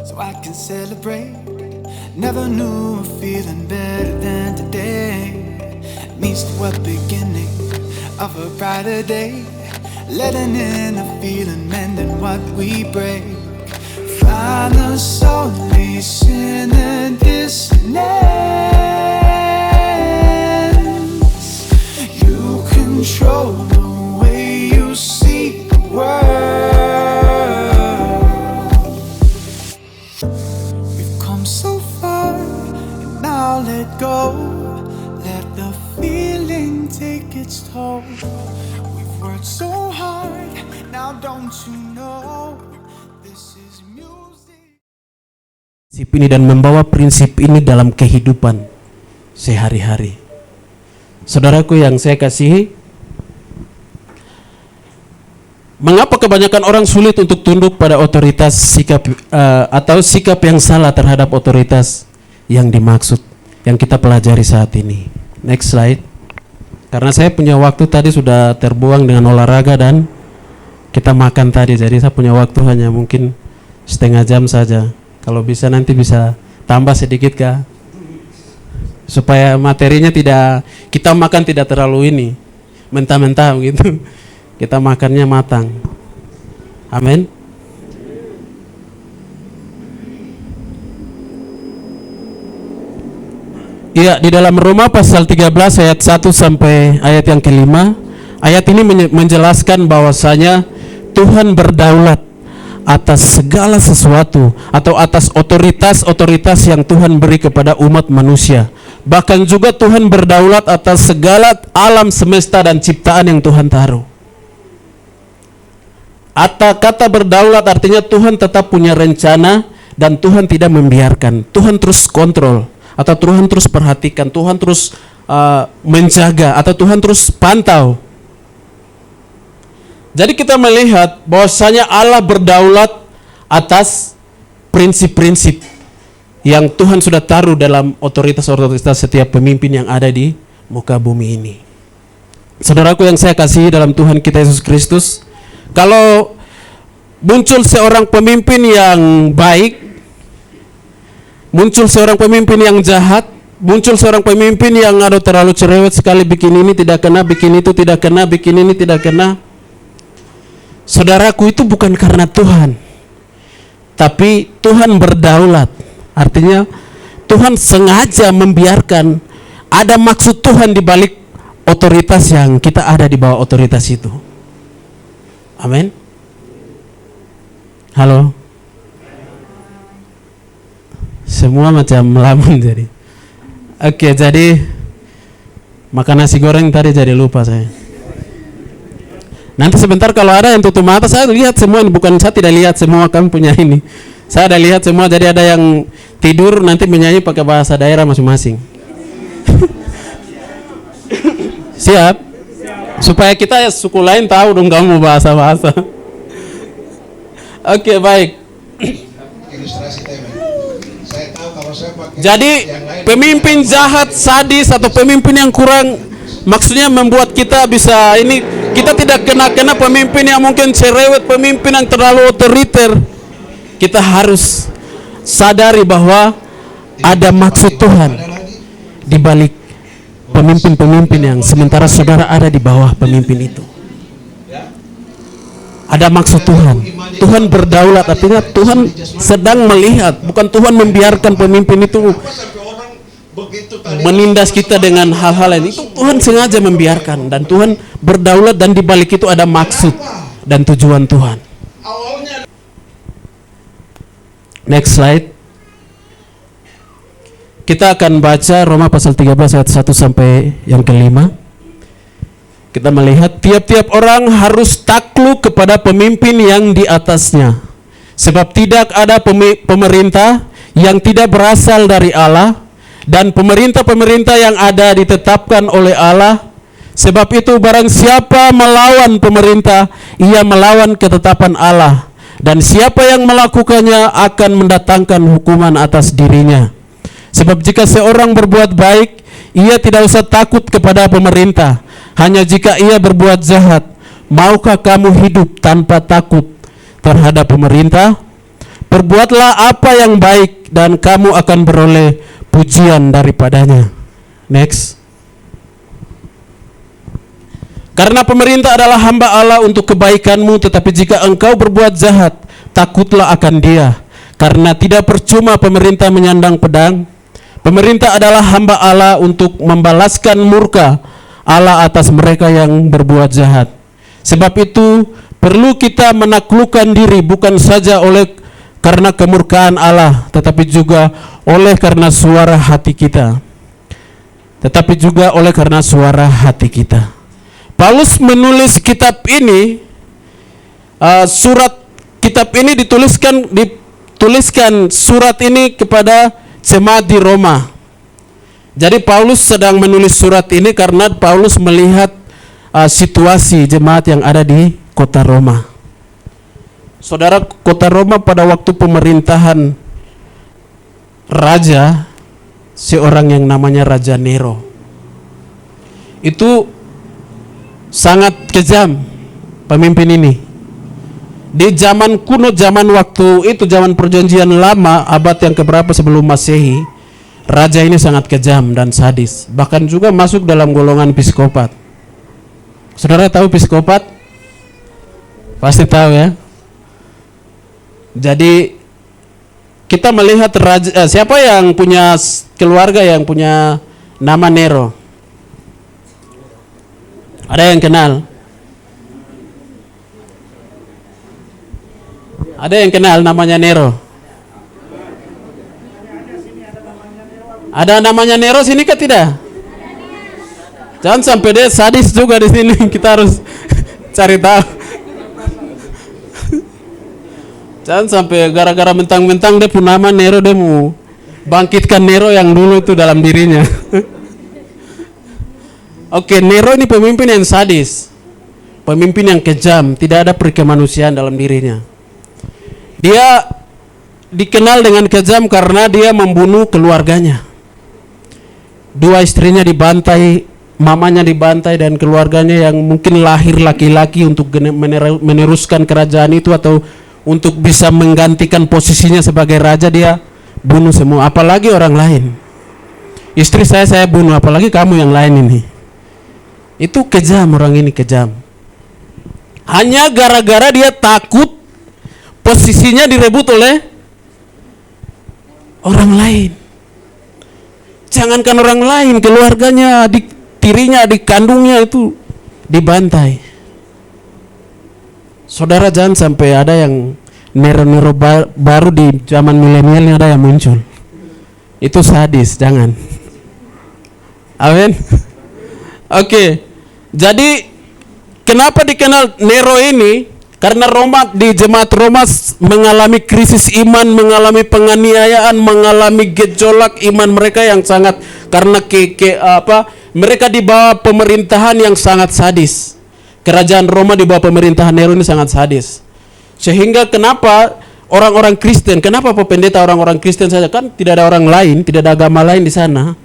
so I can celebrate. Never knew a feeling better than today. Means to a beginning of a brighter day. Letting in the feeling, mending what we break. Find the solace in the dissonance. You control the way you see the world. We've come so far, and now let go. Let the feeling take its toll. We've worked so hard, now don't you know this is music. Prinsip ini dan membawa prinsip ini dalam kehidupan sehari-hari. Saudaraku yang saya kasihi, mengapa kebanyakan orang sulit untuk tunduk pada otoritas atau sikap yang salah terhadap otoritas yang dimaksud, yang kita pelajari saat ini. Next slide. Karena saya punya waktu tadi sudah terbuang dengan olahraga dan kita makan tadi, jadi saya punya waktu hanya mungkin setengah jam saja. Kalau bisa nanti bisa tambah sedikit kah? Supaya materinya tidak, kita makan tidak terlalu ini mentah-mentah gitu. Kita makannya matang. Amin. Iya, di dalam Roma pasal 13 ayat 1 sampai ayat yang kelima, ayat ini menjelaskan bahwasanya Tuhan berdaulat atas segala sesuatu atau atas otoritas-otoritas yang Tuhan beri kepada umat manusia. Bahkan juga Tuhan berdaulat atas segala alam semesta dan ciptaan yang Tuhan taruh. Kata berdaulat artinya Tuhan tetap punya rencana dan Tuhan tidak membiarkan. Tuhan terus kontrol atau Tuhan terus perhatikan, Tuhan terus menjaga atau Tuhan terus pantau. Jadi kita melihat bahwasanya Allah berdaulat atas prinsip-prinsip yang Tuhan sudah taruh dalam otoritas-otoritas setiap pemimpin yang ada di muka bumi ini. Saudaraku yang saya kasihi dalam Tuhan kita Yesus Kristus, kalau muncul seorang pemimpin yang baik, muncul seorang pemimpin yang jahat, muncul seorang pemimpin yang terlalu cerewet sekali, bikin ini tidak kena, bikin itu tidak kena, bikin ini tidak kena. Saudaraku, itu bukan karena Tuhan, tapi Tuhan berdaulat. Artinya Tuhan sengaja membiarkan, ada maksud Tuhan di balik otoritas yang kita ada di bawah otoritas itu. Amin. Halo. Semua macam melamun jadi. Oke, jadi makan nasi goreng tadi jadi lupa saya. Nanti sebentar kalau ada yang tutup mata, saya lihat semua ini, bukan saya tidak lihat semua, kamu punya ini. Saya ada lihat semua, jadi ada yang tidur nanti menyanyi pakai bahasa daerah masing-masing. Siap? Supaya kita suku lain tahu dong kamu bahasa-bahasa. Oke, baik. Ilustrasi tema. Saya tahu kalau saya pakai Jadi pemimpin jahat, sadis atau pemimpin yang kurang, maksudnya membuat kita bisa ini, kita tidak kena pemimpin yang mungkin cerewet, pemimpin yang terlalu otoriter. Kita harus sadari bahwa ada maksud Tuhan di balik pemimpin-pemimpin yang sementara saudara ada di bawah pemimpin itu. Ada maksud Tuhan. Tuhan berdaulat, artinya Tuhan sedang melihat, bukan Tuhan membiarkan pemimpin itu menindas kita dengan hal-hal lain. Itu Tuhan sengaja membiarkan, dan Tuhan berdaulat, dan di balik itu ada maksud dan tujuan Tuhan. Next slide. Kita akan baca Roma pasal 13 ayat 1 sampai yang kelima. Kita melihat tiap-tiap orang harus takluk kepada pemimpin yang di atasnya. Sebab tidak ada pemerintah yang tidak berasal dari Allah, dan pemerintah-pemerintah yang ada ditetapkan oleh Allah. Sebab itu barang siapa melawan pemerintah, ia melawan ketetapan Allah, dan siapa yang melakukannya akan mendatangkan hukuman atas dirinya. Sebab jika seorang berbuat baik, ia tidak usah takut kepada pemerintah. Hanya jika ia berbuat jahat, maukah kamu hidup tanpa takut terhadap pemerintah? Perbuatlah apa yang baik dan kamu akan beroleh pujian daripadanya. Next. Karena pemerintah adalah hamba Allah untuk kebaikanmu, tetapi jika engkau berbuat jahat, takutlah akan dia. Karena tidak percuma pemerintah menyandang pedang. Pemerintah adalah hamba Allah untuk membalaskan murka Allah atas mereka yang berbuat jahat. Sebab itu perlu kita menaklukkan diri bukan saja karena kemurkaan Allah, tetapi juga oleh karena suara hati kita. Paulus menulis kitab ini, dituliskan surat ini kepada jemaat di Roma. Jadi Paulus sedang menulis surat ini karena Paulus melihat situasi jemaat yang ada di kota Roma. Saudara, kota Roma pada waktu pemerintahan raja, seorang yang namanya Raja Nero, itu sangat kejam pemimpin ini. Di zaman kuno, zaman waktu itu, zaman perjanjian lama, abad yang keberapa sebelum Masehi, raja ini sangat kejam dan sadis, bahkan juga masuk dalam golongan psikopat. Saudara tahu psikopat? Pasti tahu ya. Jadi kita melihat siapa yang punya keluarga yang punya nama Nero? Ada yang kenal? Ada yang kenal namanya Nero? Ada namanya Nero sini kah tidak? Jangan sampai dia sadis juga di sini. Kita harus cari tahu. Jangan sampai gara-gara mentang-mentang dia punya nama Nero, dia mau bangkitkan Nero yang dulu itu dalam dirinya. Oke, Nero ini pemimpin yang sadis, pemimpin yang kejam, tidak ada perkemanusiaan dalam dirinya. Dia dikenal dengan kejam karena dia membunuh keluarganya. 2 istrinya dibantai, mamanya dibantai, dan keluarganya yang mungkin lahir laki-laki untuk meneruskan kerajaan itu atau untuk bisa menggantikan posisinya sebagai raja, dia bunuh semua. Apalagi orang lain. Istri saya bunuh, apalagi kamu yang lain ini. Itu kejam, orang ini kejam. Hanya gara-gara dia takut posisinya direbut oleh orang lain. Jangankan orang lain, keluarganya, adik tirinya, adik kandungnya itu dibantai. Saudara, jangan sampai ada yang Nero-Nero baru di zaman milenial ini ada yang muncul. Itu sadis, jangan. Amin. Oke. Jadi kenapa dikenal Nero ini? Karena di jemaat Roma mengalami krisis iman, mengalami penganiayaan, mengalami gejolak iman mereka yang sangat, karena mereka di bawah pemerintahan yang sangat sadis. Kerajaan Roma di bawah pemerintahan Nero ini sangat sadis. Sehingga kenapa orang-orang Kristen, kenapa pendeta orang-orang Kristen saja, kan tidak ada orang lain, tidak ada agama lain di sana.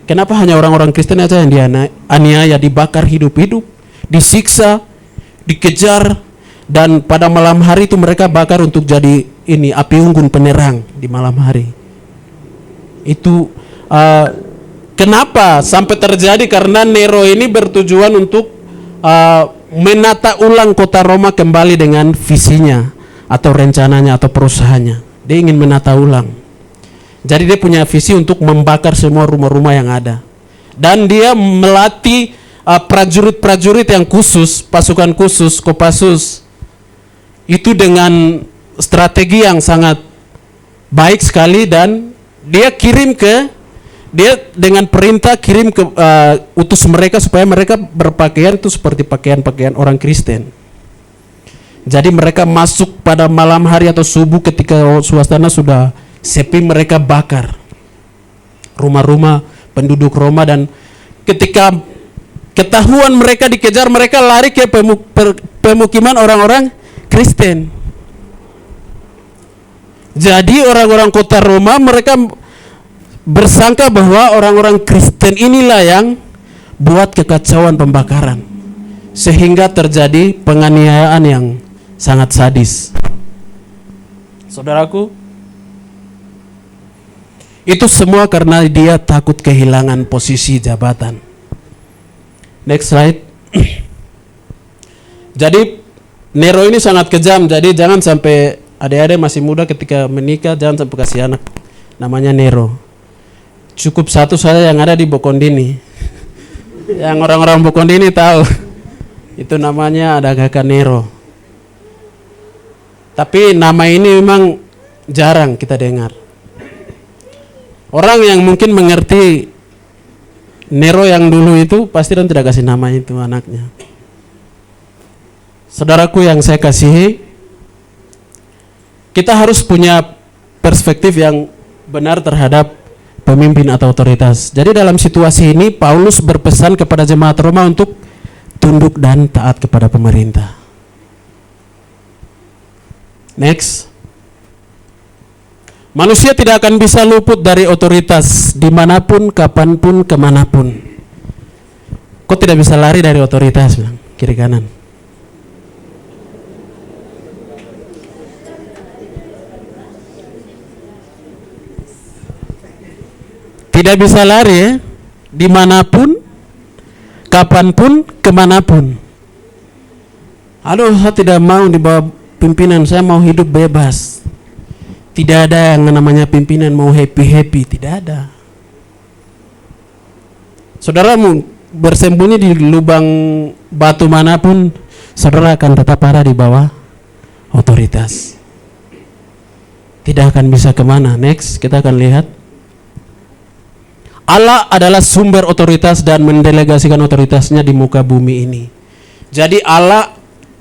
Kenapa hanya orang-orang Kristen saja yang dianiaya, dibakar hidup-hidup, disiksa, dikejar, dan pada malam hari itu mereka bakar untuk jadi api unggun penerang di malam hari. Itu kenapa sampai terjadi? Karena Nero ini bertujuan untuk menata ulang kota Roma kembali dengan visinya atau rencananya atau perusahaannya. Dia ingin menata ulang. Jadi dia punya visi untuk membakar semua rumah-rumah yang ada. Dan dia melatih prajurit-prajurit yang khusus, pasukan khusus, Kopassus, itu dengan strategi yang sangat baik sekali, dan dia dengan perintah kirim ke utus mereka supaya mereka berpakaian itu seperti pakaian-pakaian orang Kristen. Jadi mereka masuk pada malam hari atau subuh ketika suasana sudah sepi, mereka bakar rumah-rumah penduduk Roma, dan ketika ketahuan mereka dikejar, mereka lari ke pemukiman orang-orang Kristen. Jadi orang-orang kota Roma mereka bersangka bahwa orang-orang Kristen inilah yang buat kekacauan pembakaran, sehingga terjadi penganiayaan yang sangat sadis. Saudaraku, itu semua karena dia takut kehilangan posisi jabatan. Next slide. Jadi Nero ini sangat kejam, jadi jangan sampai adik-adik masih muda ketika menikah jangan sampai kasih anak namanya Nero. Cukup satu saja yang ada di Bokondini. Yang orang-orang Bokondini tahu. Itu namanya ada kakak Nero. Tapi nama ini memang jarang kita dengar. Orang yang mungkin mengerti Nero yang dulu itu pasti dan tidak kasih nama itu anaknya. Saudaraku yang saya kasihi, kita harus punya perspektif yang benar terhadap pemimpin atau otoritas. Jadi dalam situasi ini Paulus berpesan kepada jemaat Roma untuk tunduk dan taat kepada pemerintah. Next. Manusia tidak akan bisa luput dari otoritas dimanapun, kapanpun, kemanapun. Kok tidak bisa lari dari otoritas? Bilang, kiri kanan. Tidak bisa lari ya, dimanapun, kapanpun, kemanapun. Aduh, saya tidak mau di bawah pimpinan, saya mau hidup bebas. Tidak ada yang namanya pimpinan mau happy-happy, tidak ada. Saudaramu bersembunyi di lubang batu manapun, saudara akan tetap ada di bawah otoritas. Tidak akan bisa kemana. Next, kita akan lihat. Allah adalah sumber otoritas dan mendelegasikan otoritasnya di muka bumi ini. Jadi Allah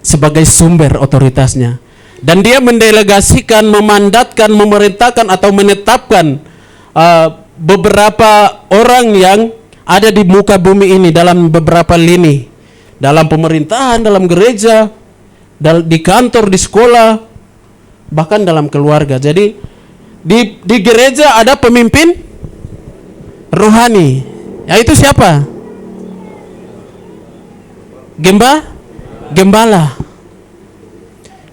sebagai sumber otoritasnya. Dan dia mendelegasikan, memandatkan, memerintahkan atau menetapkan beberapa orang yang ada di muka bumi ini dalam beberapa lini. Dalam pemerintahan, dalam gereja, di kantor, di sekolah, bahkan dalam keluarga. Jadi di gereja ada pemimpin rohani. Yaitu siapa? Gembala.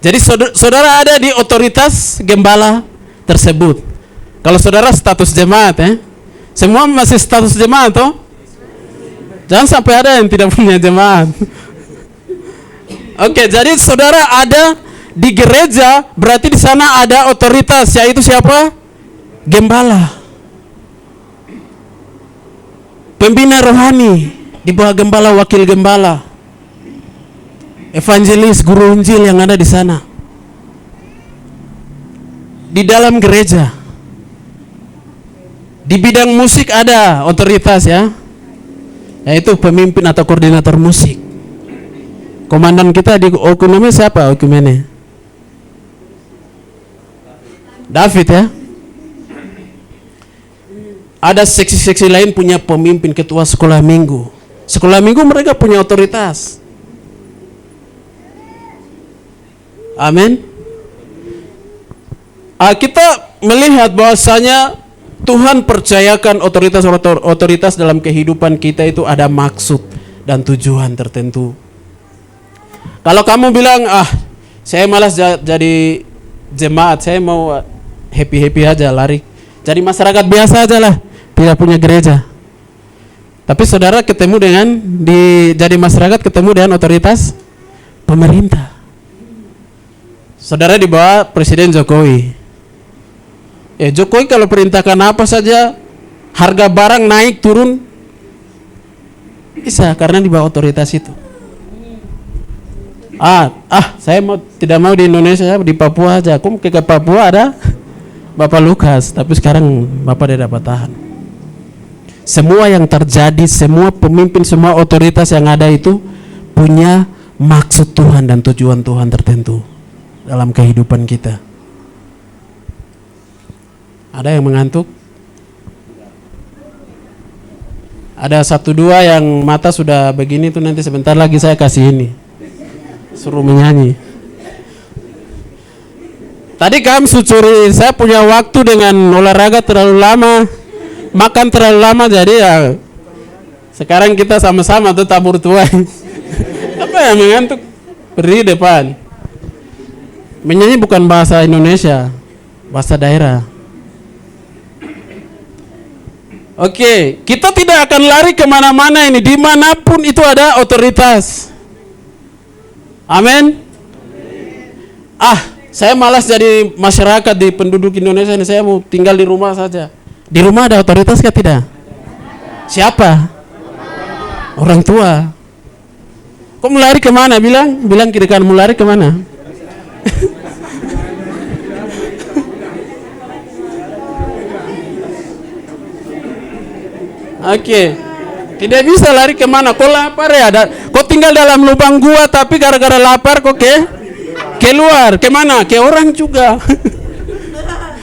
Jadi saudara ada di otoritas gembala tersebut. Kalau saudara status jemaat semua masih status jemaat toh? Jangan sampai ada yang tidak punya jemaat. Oke, jadi saudara ada di gereja, berarti di sana ada otoritas, yaitu siapa? Gembala. Pembina rohani di bawah gembala, wakil gembala. Evangelis, guru Injil yang ada di sana. Di dalam gereja. Di bidang musik ada otoritas ya. Yaitu pemimpin atau koordinator musik. Komandan kita di Okumene siapa? Okumene David ya. Ada seksi-seksi lain punya pemimpin, ketua sekolah minggu. Sekolah minggu mereka punya otoritas. Amin. Kita melihat bahwasanya Tuhan percayakan otoritas dalam kehidupan kita itu ada maksud dan tujuan tertentu. Kalau kamu bilang, saya malas jadi jemaat, saya mau happy-happy aja, lari jadi masyarakat biasa aja lah, tidak punya gereja. Tapi saudara ketemu dengan jadi masyarakat ketemu dengan otoritas pemerintah. Saudara di bawah Presiden Jokowi. Jokowi kalau perintahkan apa saja, harga barang naik turun bisa karena di bawah otoritas itu. Saya tidak mau di Indonesia, di Papua aja. Aku ke Papua ada Bapak Lukas, tapi sekarang Bapak tidak dapat tahan. Semua yang terjadi, semua pemimpin, semua otoritas yang ada itu punya maksud Tuhan dan tujuan Tuhan tertentu dalam kehidupan kita. Ada yang mengantuk? Ada 1-2 yang mata sudah begini tuh, nanti sebentar lagi saya kasih ini. Suruh menyanyi. Tadi kamu curi, saya punya waktu dengan olahraga terlalu lama, makan terlalu lama, jadi ya sekarang kita sama-sama tuh tabur tuai. Apa yang mengantuk? Berdiri depan. Menyanyi bukan bahasa Indonesia. Bahasa daerah. Oke, kita tidak akan lari kemana-mana ini. Dimanapun itu ada otoritas. Amin. Saya malas jadi masyarakat di penduduk Indonesia ini. Saya mau tinggal di rumah saja. Di rumah ada otoritas kah tidak? Siapa? Orang tua. Kok mau lari kemana? Bilang kiri kanan, mau lari kemana? Oke. Tidak bisa lari kemana. Kau lapar ya? Kau tinggal dalam lubang gua tapi gara-gara lapar kok keluar. Kemana? Ke orang juga.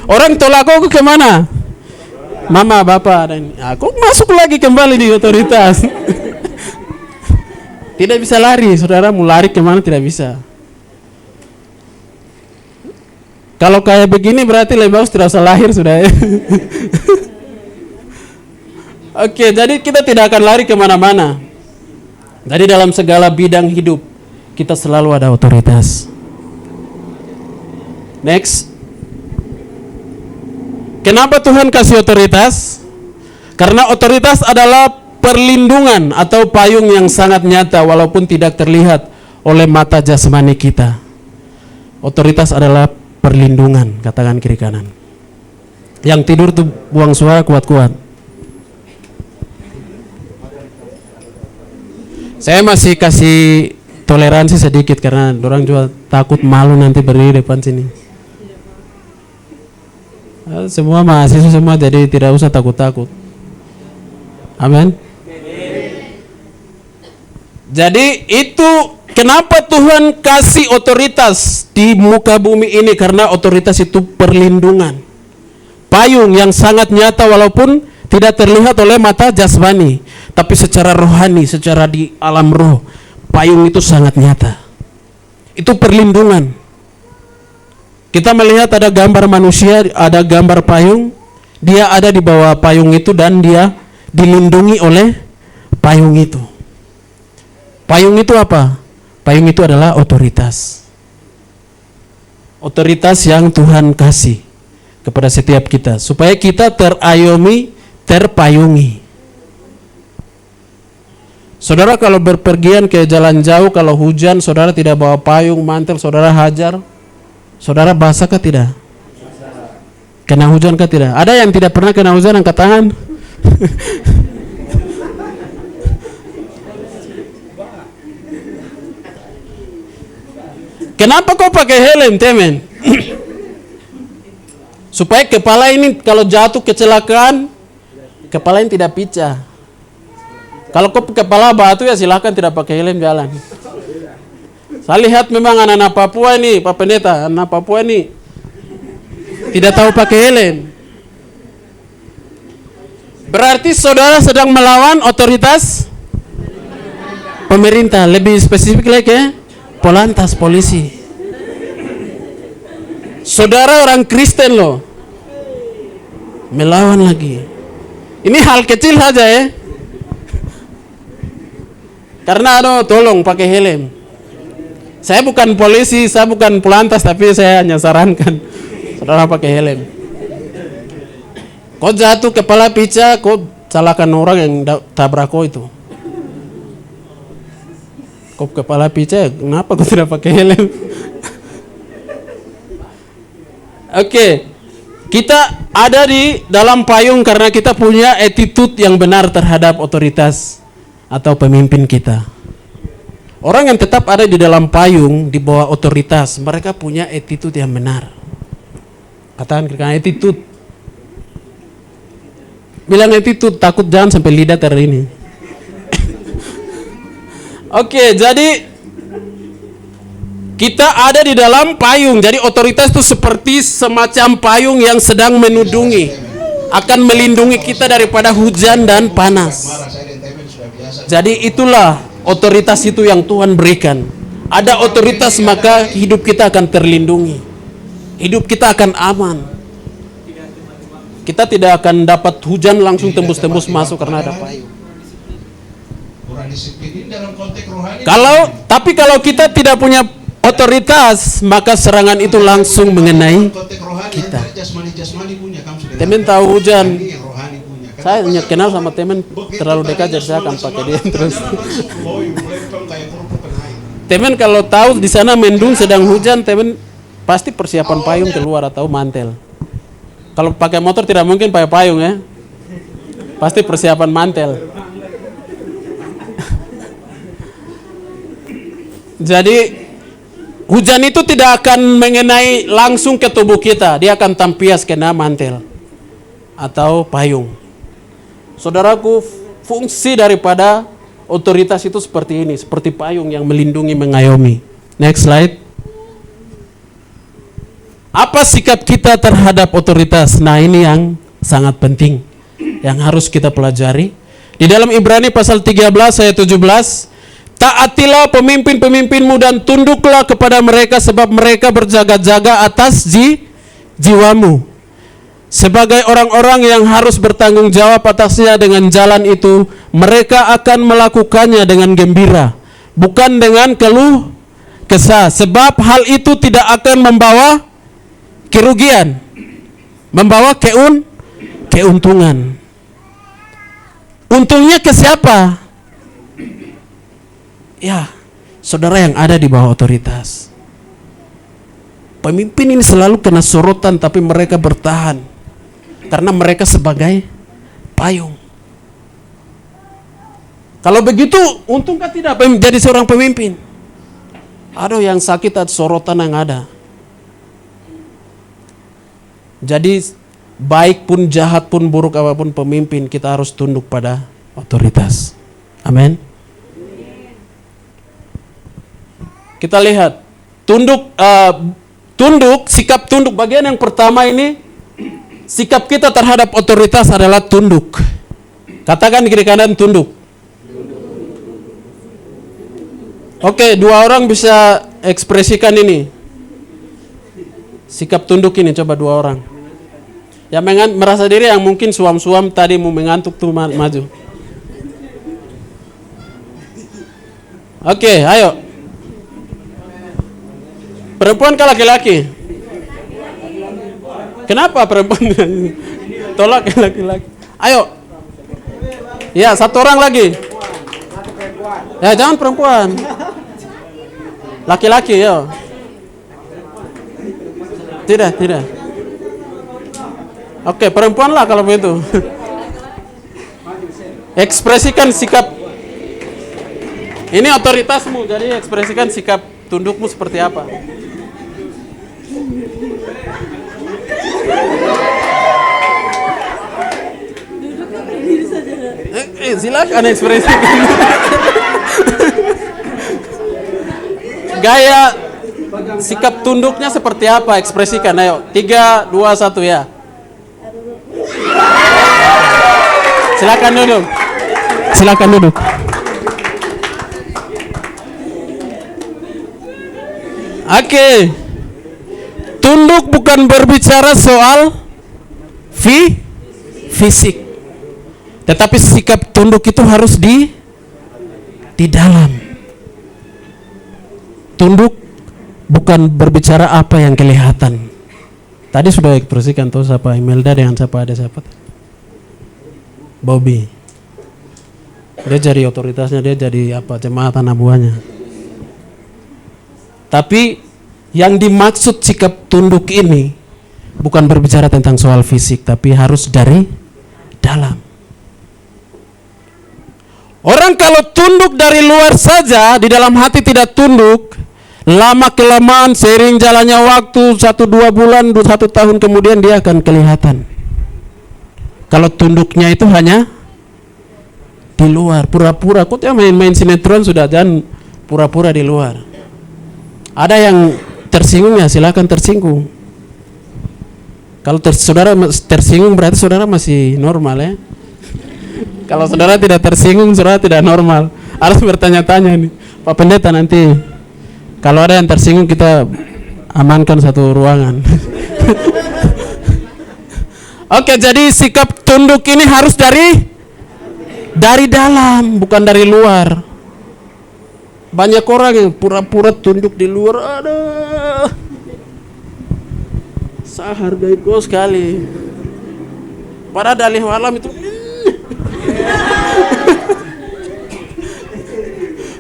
Orang tolak kau kemana? Mama, bapak. Kau masuk lagi kembali di otoritas. Tidak bisa lari. Saudara mau lari kemana tidak bisa. Kalau kayak begini berarti lebih bagus tidak usah lahir sudah ya. Oke, jadi kita tidak akan lari kemana-mana. Jadi dalam segala bidang hidup kita selalu ada otoritas. Next. Kenapa Tuhan kasih otoritas? Karena otoritas adalah perlindungan atau payung yang sangat nyata walaupun tidak terlihat oleh mata jasmani kita. Otoritas adalah perlindungan, katakan kiri kanan. Yang tidur tuh buang suara kuat-kuat. Saya masih kasih toleransi sedikit karena orang juga takut malu nanti berdiri depan sini. Semua mahasiswa semua jadi tidak usah takut-takut. Amin. Jadi itu kenapa Tuhan kasih otoritas di muka bumi ini, karena otoritas itu perlindungan. Payung yang sangat nyata walaupun tidak terlihat oleh mata jasmani, tapi secara rohani, secara di alam roh, payung itu sangat nyata. Itu perlindungan. Kita melihat ada gambar manusia, ada gambar payung, dia ada di bawah payung itu dan dia dilindungi oleh payung itu. Payung itu apa? Payung itu adalah otoritas. Otoritas yang Tuhan kasih kepada setiap kita supaya kita terayomi, terpayungi. Saudara kalau berpergian ke jalan jauh, kalau hujan, saudara tidak bawa payung, mantel, saudara hajar, saudara basah kah tidak? Kena hujan kah tidak? Ada yang tidak pernah kena hujan, angkat tangan. Kenapa kau pakai helm, temen? Supaya kepala ini kalau jatuh kecelakaan, kepala ini tidak pecah. Kalau kau kepala batu ya silakan tidak pakai helm jalan. Saya lihat memang anak-anak Papua ini, Pak Pendeta, anak Papua ini tidak tahu pakai helm. Berarti saudara sedang melawan otoritas pemerintah, lebih spesifik lagi ya, Polantas, polisi. Saudara orang Kristen loh, melawan lagi. Ini hal kecil saja ya. Karena tolong pakai helm. Saya bukan polisi, saya bukan Polantas, tapi saya hanya sarankan saudara pakai helm. Kau jatuh kepala pecah, kau salahkan orang yang tabrak kau itu. Kau kepala pecah, kenapa kau tidak pakai helm? Oke. Kita ada di dalam payung karena kita punya attitude yang benar terhadap otoritas atau pemimpin kita. Orang yang tetap ada di dalam payung di bawah otoritas, mereka punya attitude yang benar. Katakan karena attitude. Bilang attitude, takut jangan sampai lidah ini. Oke, jadi kita ada di dalam payung. Jadi otoritas itu seperti semacam payung yang sedang menudungi, akan melindungi kita daripada hujan dan panas. Jadi itulah otoritas itu yang Tuhan berikan. Ada otoritas maka hidup kita akan terlindungi. Hidup kita akan aman. Kita tidak akan dapat hujan langsung tembus-tembus masuk karena ada payung. Tapi kalau kita tidak punya otoritas, maka serangan itu langsung mengenai kita. Jasmani punya kamu sudah. Temen tahu hujan. Ini yang rohani punya. Saya hanya kenal sama temen terlalu dekat, jadi saya akan pakai dia terus. Temen kalau tahu di sana mendung sedang hujan, temen pasti persiapan payung keluar atau mantel. Kalau pakai motor tidak mungkin pakai payung ya. Pasti persiapan mantel. Jadi hujan itu tidak akan mengenai langsung ke tubuh kita, dia akan tampias kena mantel atau payung. Saudaraku, fungsi daripada otoritas itu seperti ini, seperti payung yang melindungi, mengayomi. Next slide. Apa sikap kita terhadap otoritas? Nah, ini yang sangat penting yang harus kita pelajari. Di dalam Ibrani pasal 13 ayat 17, taatilah pemimpin-pemimpinmu dan tunduklah kepada mereka sebab mereka berjaga-jaga atas jiwamu. Sebagai orang-orang yang harus bertanggung jawab atasnya dengan jalan itu, mereka akan melakukannya dengan gembira, bukan dengan keluh kesah. Sebab hal itu tidak akan membawa kerugian, membawa keuntungan. Untungnya ke siapa? Ya, saudara yang ada di bawah otoritas. Pemimpin ini selalu kena sorotan, tapi mereka bertahan karena mereka sebagai payung. Kalau begitu, untungkah tidak menjadi seorang pemimpin? Ada yang sakit atau sorotan yang ada. Jadi baik pun, jahat pun, buruk apapun pemimpin, kita harus tunduk pada otoritas. Amin. Kita lihat sikap tunduk. Bagian yang pertama ini, sikap kita terhadap otoritas adalah tunduk. Katakan di kiri kanan, tunduk. Oke, dua orang bisa ekspresikan ini. Sikap tunduk ini, coba dua orang. Yang merasa diri yang mungkin suam-suam tadi mau mengantuk tuh maju. Oke, ayo. Perempuan ke laki-laki? Kenapa perempuan? Tolak ke laki-laki. Ayo. Ya, satu orang lagi. Ya, jangan perempuan. Laki-laki, ya. Tidak. Oke, perempuan lah kalau begitu. Ekspresikan sikap. Ini otoritasmu, jadi ekspresikan sikap tundukmu seperti apa. Silakan ekspresikan. Gaya sikap tunduknya seperti apa? Ekspresikan. Ayo, 3, 2, 1 ya. Silakan duduk. Oke. Tunduk bukan berbicara soal fisik. Tetapi sikap tunduk itu harus di dalam. Tunduk bukan berbicara apa yang kelihatan. Tadi sudah ekspresikan tuh siapa Imelda dengan siapa Bobby. Dia jadi otoritasnya, dia jadi jemaat anak buahnya. Tapi yang dimaksud sikap tunduk ini bukan berbicara tentang soal fisik, tapi harus dari dalam. Orang kalau tunduk dari luar saja, di dalam hati tidak tunduk, lama kelamaan seiring jalannya waktu 1-2 bulan, 1 tahun kemudian dia akan kelihatan. Kalau tunduknya itu hanya di luar, pura-pura. Kok ya main sinetron sudah, jangan pura-pura di luar. Ada yang tersinggung ya, silakan tersinggung. Kalau saudara tersinggung berarti saudara masih normal ya. Kalau saudara tidak tersinggung, saudara tidak normal. Harus bertanya-tanya nih, Pak Pendeta, nanti kalau ada yang tersinggung kita amankan satu ruangan. Oke, jadi sikap tunduk ini harus dari dalam, bukan dari luar. Banyak orang yang pura-pura tunduk di luar. Aduh. Saya hargai kau sekali. Padahal dalih walam itu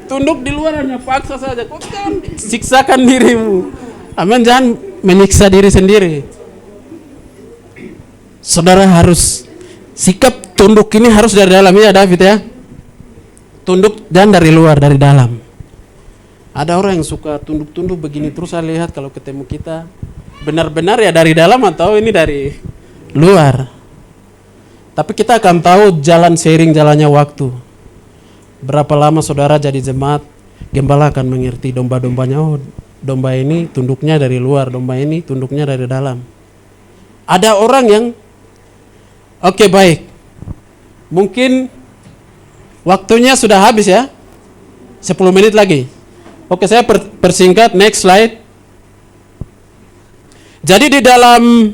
tunduk di luar hanya paksa saja. Kau kan siksakan dirimu. Amin, jangan menyiksa diri sendiri. Saudara harus sikap tunduk ini harus dari dalam ya David ya. Tunduk dan dari luar, dari dalam. Ada orang yang suka tunduk-tunduk begini terus, saya lihat kalau ketemu kita benar-benar ya dari dalam atau ini dari luar. Tapi kita akan tahu jalan seiring jalannya waktu. Berapa lama saudara jadi jemaat, gembala akan mengerti domba-dombanya. Oh, domba ini tunduknya dari luar, domba ini tunduknya dari dalam. Ada orang yang oke, baik. Mungkin waktunya sudah habis ya. 10 menit lagi. Oke, saya persingkat, next slide. Jadi di dalam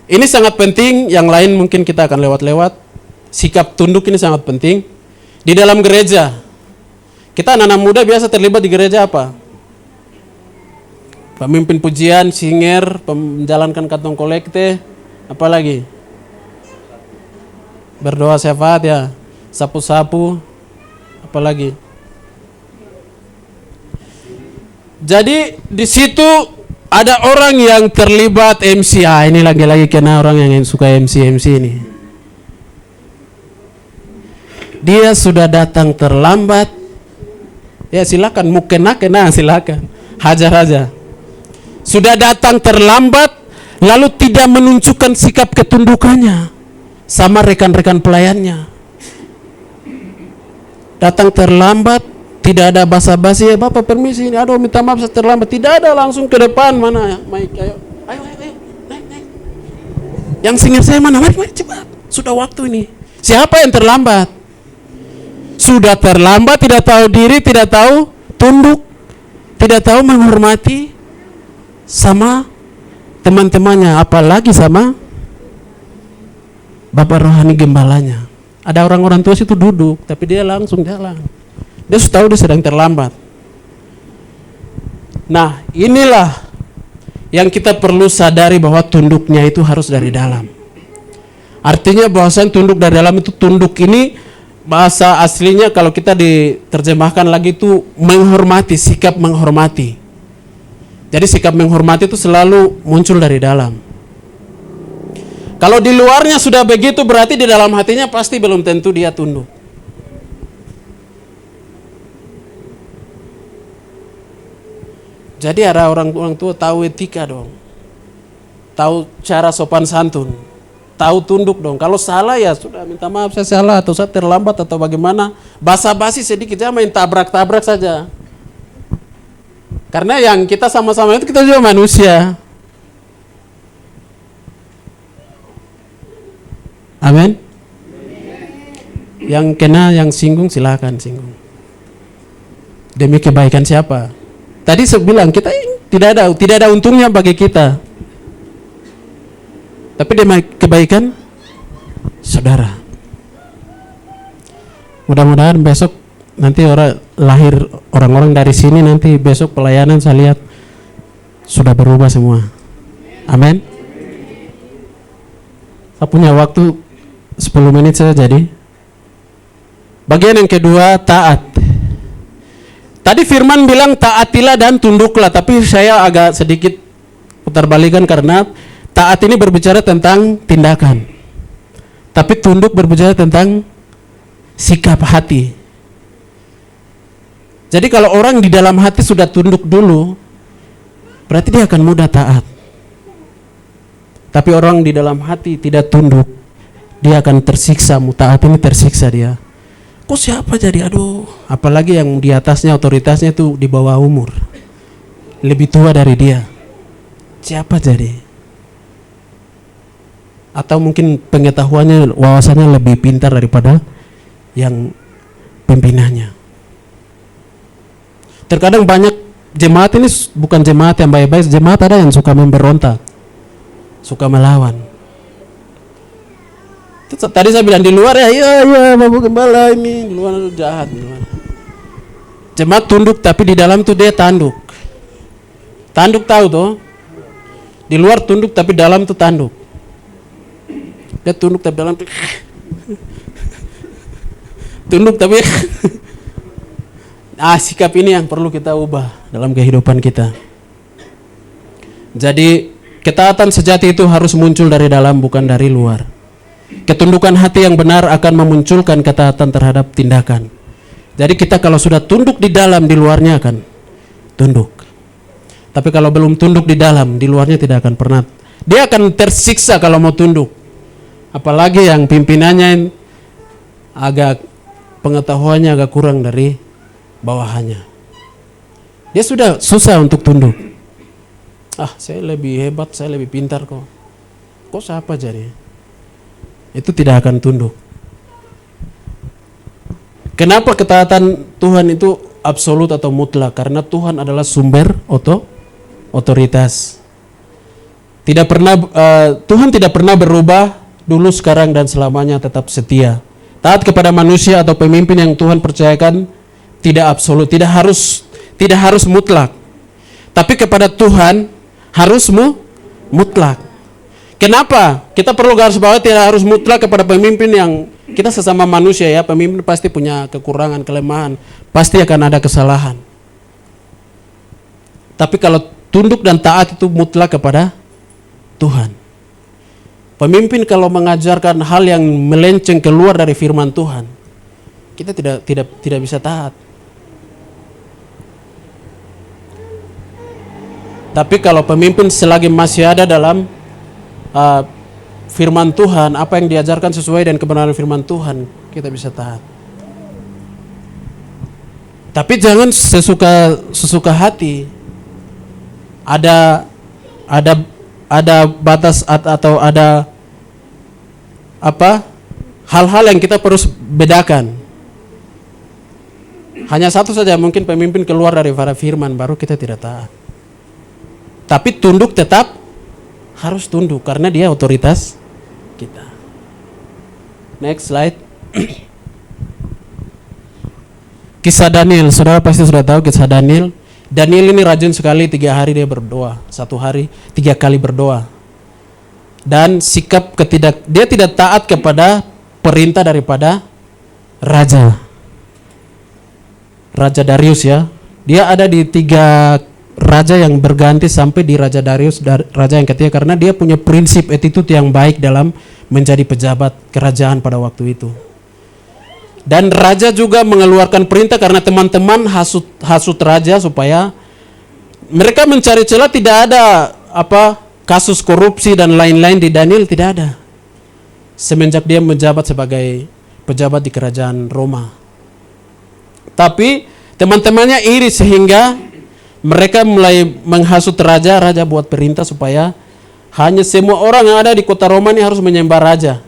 ini sangat penting, yang lain mungkin kita akan lewat-lewat. Sikap tunduk ini sangat penting. Di dalam gereja, kita anak-anak muda biasa terlibat di gereja apa? Pemimpin pujian, singer, menjalankan kantong kolekte, apa lagi? Berdoa syafaat ya, sapu-sapu, apa lagi? Jadi di situ ada orang yang terlibat MC. Ini lagi-lagi kena orang yang suka MC ini. Dia sudah datang terlambat. Ya silakan, mau kena silakan. Hajar aja. Sudah datang terlambat, lalu tidak menunjukkan sikap ketundukannya sama rekan-rekan pelayannya. Datang terlambat, tidak ada basa-basi, ya Bapak permisi, aduh minta maaf saya terlambat. Tidak ada, langsung ke depan. Mana ya? Mike, ayo, naik. Yang singer saya mana? Mari cepat. Sudah waktu ini. Siapa yang terlambat? Sudah terlambat, tidak tahu diri, tidak tahu tunduk, tidak tahu menghormati sama teman-temannya, apalagi sama bapak rohani gembalanya. Ada orang-orang tua situ duduk, tapi dia langsung jalan. Dia sudah tahu dia sedang terlambat. Nah, inilah yang kita perlu sadari, bahwa tunduknya itu harus dari dalam. Artinya bahasa tunduk dari dalam itu, tunduk ini bahasa aslinya kalau kita diterjemahkan lagi itu menghormati, sikap menghormati. Jadi sikap menghormati itu selalu muncul dari dalam. Kalau di luarnya sudah begitu, berarti di dalam hatinya pasti belum tentu dia tunduk. Jadi ada orang tua tahu etika dong, tahu cara sopan santun, tahu tunduk dong. Kalau salah ya sudah minta maaf saya salah, atau saya terlambat atau bagaimana, basa-basi sedikit ya, main tabrak-tabrak saja. Karena yang kita sama-sama itu kita juga manusia. Amin. Yang kena, yang singgung silakan singgung. Demi kebaikan siapa? Tadi saya bilang kita tidak ada untungnya bagi kita. Tapi demi kebaikan saudara. Mudah-mudahan besok nanti orang-orang dari sini nanti besok pelayanan saya lihat sudah berubah semua. Amin. Saya punya waktu 10 menit saja jadi. Bagian yang kedua, taat. Tadi firman bilang taatilah dan tunduklah, tapi saya agak sedikit putar balikan karena taat ini berbicara tentang tindakan, tapi tunduk berbicara tentang sikap hati. Jadi kalau orang di dalam hati sudah tunduk dulu, berarti dia akan mudah taat. Tapi orang di dalam hati tidak tunduk, dia akan tersiksa. Taat ini tersiksa dia. Kok siapa jadi? Aduh, apalagi yang di atasnya otoritasnya itu di bawah umur, lebih tua dari dia. Siapa jadi? Atau mungkin pengetahuannya, wawasannya lebih pintar daripada yang pimpinannya. Terkadang banyak jemaat ini bukan jemaat yang baik-baik, jemaat ada yang suka memberontak, suka melawan. Tadi saya bilang di luar ya Bapak Gembala ini di luar jahat. Jemaat tunduk, tapi di dalam tuh dia tanduk. Tanduk tahu tuh? Di luar tunduk tapi dalam tuh tanduk. Dia tunduk tapi dalam tunduk tapi sikap ini yang perlu kita ubah dalam kehidupan kita. Jadi ketaatan sejati itu harus muncul dari dalam, bukan dari luar. Ketundukan hati yang benar akan memunculkan ketaatan terhadap tindakan. Jadi kita kalau sudah tunduk di dalam, di luarnya akan tunduk. Tapi kalau belum tunduk di dalam, di luarnya tidak akan pernah. Dia akan tersiksa kalau mau tunduk. Apalagi yang pimpinannya agak pengetahuannya agak kurang dari bawahannya. Dia sudah susah untuk tunduk. Saya lebih hebat, saya lebih pintar kok. Kok siapa jadi? Itu tidak akan tunduk. Kenapa ketaatan Tuhan itu absolut atau mutlak? Karena Tuhan adalah sumber otoritas. Tuhan tidak pernah berubah, dulu, sekarang, dan selamanya tetap setia. Taat kepada manusia atau pemimpin yang Tuhan percayakan tidak absolut, tidak harus mutlak. Tapi kepada Tuhan harus mutlak. Kenapa? Kita perlu garis bawahi tidak harus mutlak kepada pemimpin yang kita sesama manusia ya. Pemimpin pasti punya kekurangan, kelemahan, pasti akan ada kesalahan. Tapi kalau tunduk dan taat itu mutlak kepada Tuhan. Pemimpin kalau mengajarkan hal yang melenceng keluar dari firman Tuhan, kita tidak bisa taat. Tapi kalau pemimpin selagi masih ada dalam firman Tuhan, apa yang diajarkan sesuai dengan kebenaran firman Tuhan, kita bisa taat. Tapi jangan sesuka hati. Ada batas atau ada hal-hal yang kita harus bedakan. Hanya satu saja, mungkin pemimpin keluar dari para firman, baru kita tidak taat. Tapi tunduk tetap harus tunduk karena dia otoritas kita. Next slide. Kisah Daniel, saudara pasti sudah tahu kisah Daniel. Daniel ini rajin sekali, 3 hari dia berdoa, 1 hari 3 kali berdoa. Dan sikap dia tidak taat kepada perintah daripada Raja Darius ya. Dia ada di 3 raja yang berganti sampai di Raja Darius, raja yang ketiga, karena dia punya prinsip attitude yang baik dalam menjadi pejabat kerajaan pada waktu itu. Dan raja juga mengeluarkan perintah karena teman-teman hasut raja supaya mereka mencari celah. Tidak ada kasus korupsi dan lain-lain di Daniel, tidak ada. Semenjak dia menjabat sebagai pejabat di kerajaan Roma. Tapi teman-temannya iri sehingga mereka mulai menghasut raja buat perintah supaya hanya semua orang yang ada di kota Roma ini harus menyembah raja.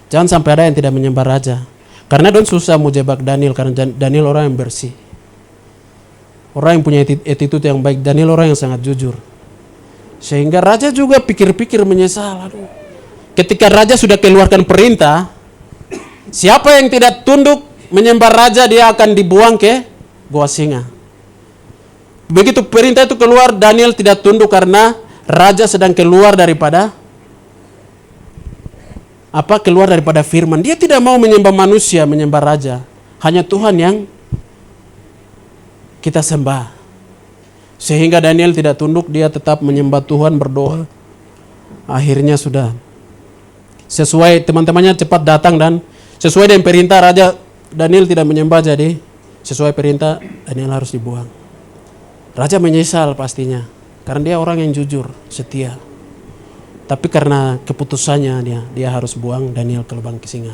Jangan sampai ada yang tidak menyembah raja. Karena don susah mau jebak Daniel, karena Daniel orang yang bersih. Orang yang punya attitude yang baik, Daniel orang yang sangat jujur. Sehingga raja juga pikir-pikir menyesal. Ketika raja sudah keluarkan perintah, siapa yang tidak tunduk menyembah raja, dia akan dibuang ke gua singa. Begitu perintah itu keluar, Daniel tidak tunduk karena raja sedang keluar daripada firman. Dia tidak mau menyembah manusia, menyembah raja. Hanya Tuhan yang kita sembah. Sehingga Daniel tidak tunduk, dia tetap menyembah Tuhan, berdoa. Akhirnya sudah sesuai, teman-temannya cepat datang dan sesuai dengan perintah raja, Daniel tidak menyembah, jadi sesuai perintah Daniel harus dibuang. Raja menyesal pastinya, karena dia orang yang jujur, setia. Tapi karena keputusannya dia harus buang Daniel ke lubang singa.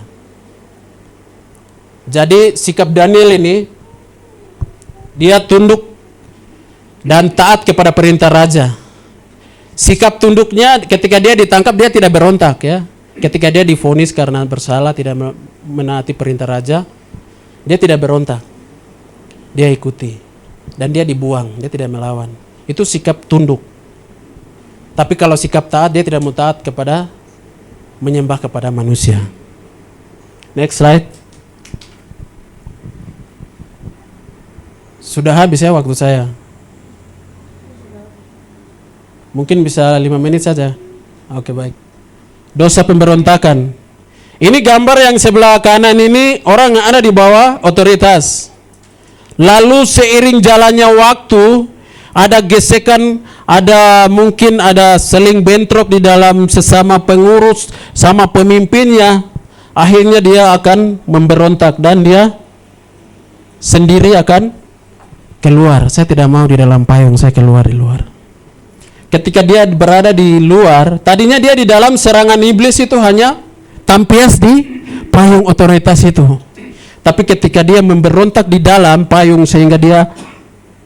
Jadi sikap Daniel ini, dia tunduk dan taat kepada perintah raja. Sikap tunduknya ketika dia ditangkap, dia tidak berontak ya. Ketika dia divonis karena bersalah, tidak menaati perintah raja, dia tidak berontak. Dia ikuti. Dan dia dibuang, dia tidak melawan. Itu sikap tunduk. Tapi kalau sikap taat, dia tidak mau taat kepada menyembah kepada manusia. Next slide. Sudah habis ya waktu saya. Mungkin bisa 5 menit saja. Oke, baik. Dosa pemberontakan. Ini gambar yang sebelah kanan ini orang yang ada di bawah otoritas. Lalu seiring jalannya waktu, ada gesekan, mungkin ada seling bentrok di dalam sesama pengurus sama pemimpinnya. Akhirnya dia akan memberontak dan dia sendiri akan keluar. Saya tidak mau di dalam payung, saya keluar di luar. Ketika dia berada di luar, tadinya dia di dalam serangan iblis itu hanya tampias di payung otoritas itu. Tapi ketika dia memberontak di dalam payung sehingga dia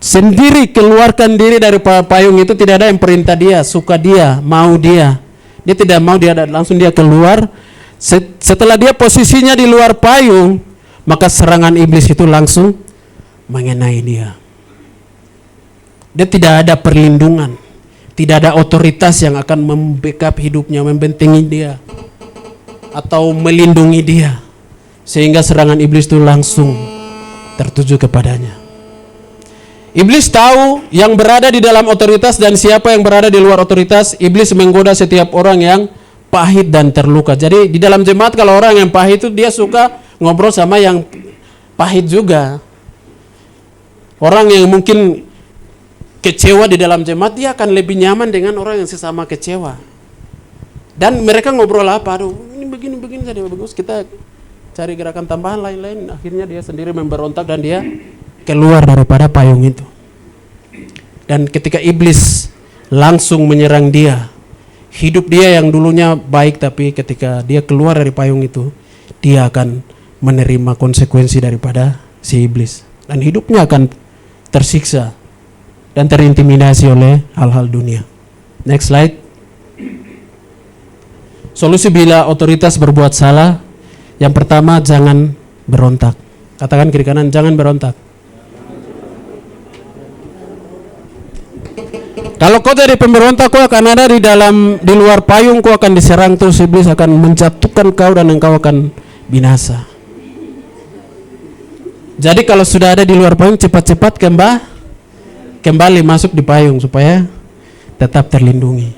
sendiri keluarkan diri dari payung itu, tidak ada yang perintah dia, suka dia, mau dia. Dia tidak mau, dia langsung dia keluar. Setelah dia posisinya di luar payung, maka serangan iblis itu langsung mengenai dia. Dia tidak ada perlindungan, tidak ada otoritas yang akan membackup hidupnya, membentengi dia atau melindungi dia, sehingga serangan iblis itu langsung tertuju kepadanya. Iblis tahu yang berada di dalam otoritas dan siapa yang berada di luar otoritas. Iblis menggoda setiap orang yang pahit dan terluka. Jadi di dalam jemaat kalau orang yang pahit itu dia suka ngobrol sama yang pahit juga. Orang yang mungkin kecewa di dalam jemaat, dia akan lebih nyaman dengan orang yang sesama kecewa. Dan mereka ngobrol apa? Aduh, ini begini saja bagus. Kita cari gerakan tambahan lain-lain. Akhirnya dia sendiri memberontak dan dia keluar daripada payung itu. Dan ketika iblis langsung menyerang dia, hidup dia yang dulunya baik, tapi ketika dia keluar dari payung itu, dia akan menerima konsekuensi daripada si iblis. Dan hidupnya akan tersiksa dan terintimidasi oleh hal-hal dunia. Next slide. Solusi bila otoritas berbuat salah. Yang pertama, jangan berontak. Katakan kiri kanan, jangan berontak. Kalau kau jadi pemberontak, kau akan ada di luar payung, kau akan diserang terus, iblis akan menjatuhkan kau dan engkau akan binasa. Jadi kalau sudah ada di luar payung, cepat-cepat kembali masuk di payung supaya tetap terlindungi.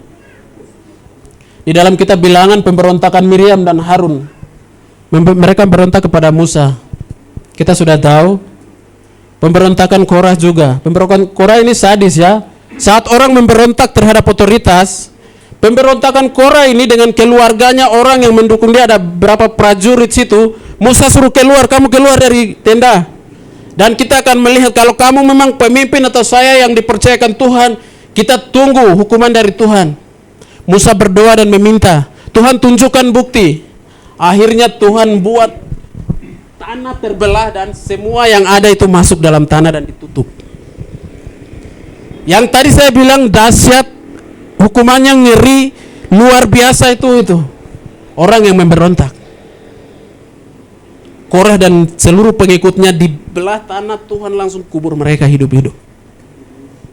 Di dalam kitab Bilangan, pemberontakan Miriam dan Harun, mereka berontak kepada Musa. Kita sudah tahu. Pemberontakan Korah juga. Pemberontakan Korah ini sadis ya. Saat orang memberontak terhadap otoritas, pemberontakan Korah ini dengan keluarganya, orang yang mendukung dia, ada berapa prajurit situ. Musa suruh keluar, kamu keluar dari tenda. Dan kita akan melihat kalau kamu memang pemimpin atau saya yang dipercayakan Tuhan, kita tunggu hukuman dari Tuhan. Musa berdoa dan meminta, Tuhan tunjukkan bukti. Akhirnya Tuhan buat tanah terbelah dan semua yang ada itu masuk dalam tanah dan ditutup. Yang tadi saya bilang dahsyat, hukumannya ngeri, luar biasa itu. Orang yang memberontak. Korah dan seluruh pengikutnya dibelah tanah, Tuhan langsung kubur mereka hidup-hidup.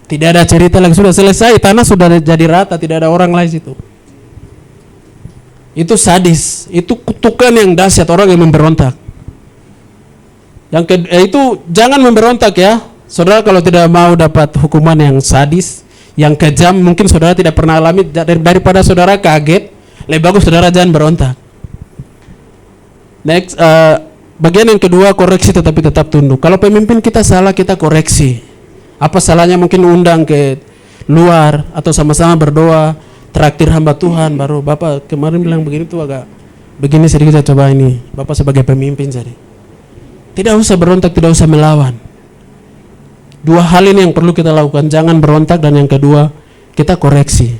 Tidak ada cerita lagi, sudah selesai, tanah sudah jadi rata, tidak ada orang lain situ. Itu sadis, itu kutukan yang dahsyat orang yang memberontak. Itu jangan memberontak ya. Saudara kalau tidak mau dapat hukuman yang sadis, yang kejam, mungkin saudara tidak pernah alami, daripada saudara kaget, lebih bagus saudara jangan berontak. Next, bagian yang kedua, koreksi tetapi tetap tunduk. Kalau pemimpin kita salah, kita koreksi. Apa salahnya mungkin undang ke luar atau sama-sama berdoa, traktir hamba Tuhan, baru Bapak kemarin bilang begini tuh agak begini sedikit, saya coba ini. Bapak sebagai pemimpin jadi. Tidak usah berontak, tidak usah melawan. Dua hal ini yang perlu kita lakukan, jangan berontak, dan yang kedua, kita koreksi.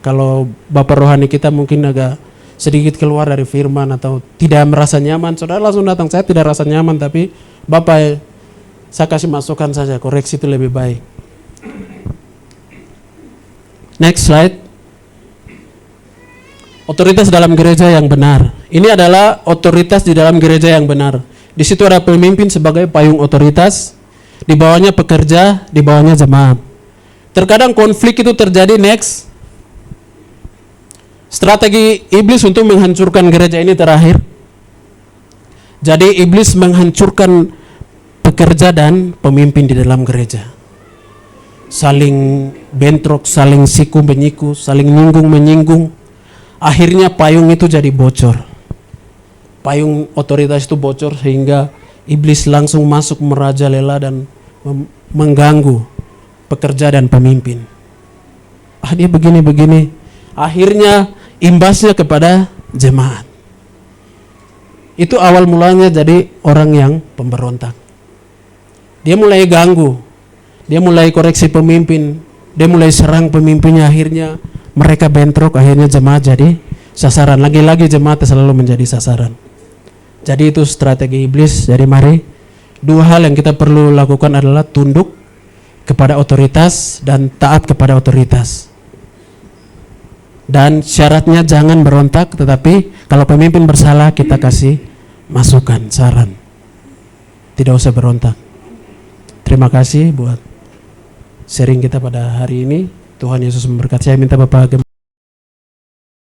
Kalau Bapak rohani kita mungkin agak sedikit keluar dari firman atau tidak merasa nyaman, saudara langsung datang, saya tidak rasa nyaman, tapi Bapak saya kasih masukan saja, koreksi itu lebih baik. Next slide. Otoritas dalam gereja yang benar. Ini adalah otoritas di dalam gereja yang benar. Di situ ada pemimpin sebagai payung otoritas, di bawahnya pekerja, di bawahnya jemaat. Terkadang konflik itu terjadi. Next. Strategi iblis untuk menghancurkan gereja ini terakhir. Jadi iblis menghancurkan pekerja dan pemimpin di dalam gereja. saling bentrok, saling siku menyiku, saling nyinggung menyinggung. Akhirnya payung itu jadi bocor. Payung otoritas itu bocor sehingga iblis langsung masuk merajalela dan mengganggu pekerja dan pemimpin. Dia begini. Akhirnya imbasnya kepada jemaat. Itu awal mulanya jadi orang yang pemberontak. Dia mulai ganggu, dia mulai koreksi pemimpin, dia mulai serang pemimpinnya, akhirnya mereka bentrok, akhirnya jemaat jadi sasaran. Lagi-lagi jemaat selalu menjadi sasaran. Jadi itu strategi iblis. Jadi mari, dua hal yang kita perlu lakukan adalah tunduk kepada otoritas dan taat kepada otoritas. Dan syaratnya jangan berontak, tetapi kalau pemimpin bersalah kita kasih masukan, saran. Tidak usah berontak. Terima kasih buat sharing kita pada hari ini. Tuhan Yesus memberkati. Saya minta Bapak